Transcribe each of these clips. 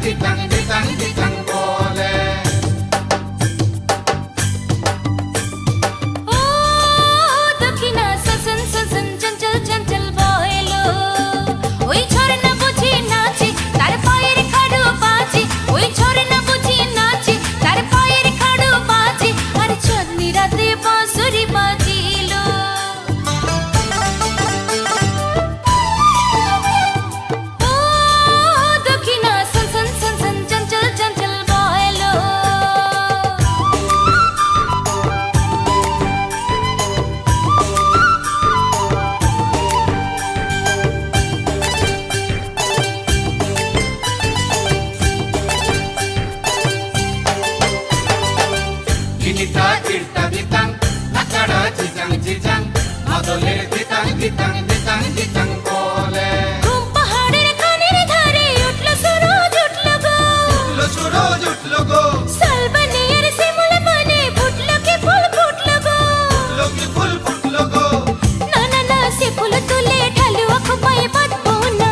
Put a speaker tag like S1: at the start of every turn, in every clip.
S1: ditang ditang ditang bole
S2: ও দক্ষিণা সনসন সনসন চঞ্চল চঞ্চল বয়লো ওই ঝরনা বুঝি নাচে তার পায়ের খাড়ু বাজে ওই ঝরনা বুঝি নাচে তার পায়ের খাড়ু বাজে আর চাঁদনি রাতে বাঁশুরি বাজিলো ও দক্ষিণা সনসন সনসন চঞ্চল চঞ্চল বয়লো
S1: ginita irta ditang nakada jijang jijang madoler ditang ditang ditang ditang bole
S2: ঘুম পাহাড়ের কানের ধারে উঠলো সুরজ উঠলো গো
S1: lo churo jutlo go
S2: সালবানিয়ার শিমুল বনে ফুটলো কি ফুল ফুটলো গো
S1: loki ful futlo go
S2: না না না সে ফুল তুলে ঢালুয়া খোপায় বাঁধবো না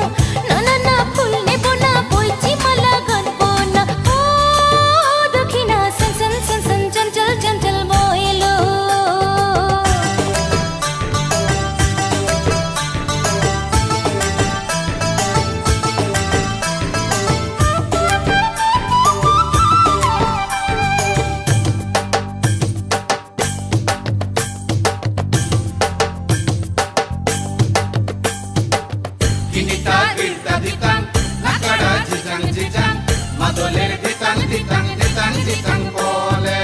S2: না না না ফুল নেবো না বইছি মালা গানবো না ও দক্ষিণা সনসন সনসন চঞ্চল চঞ্চল বয়লো
S1: ginita irta ditang nakada jijang jijang madoler ditang ditang ditang ditang bole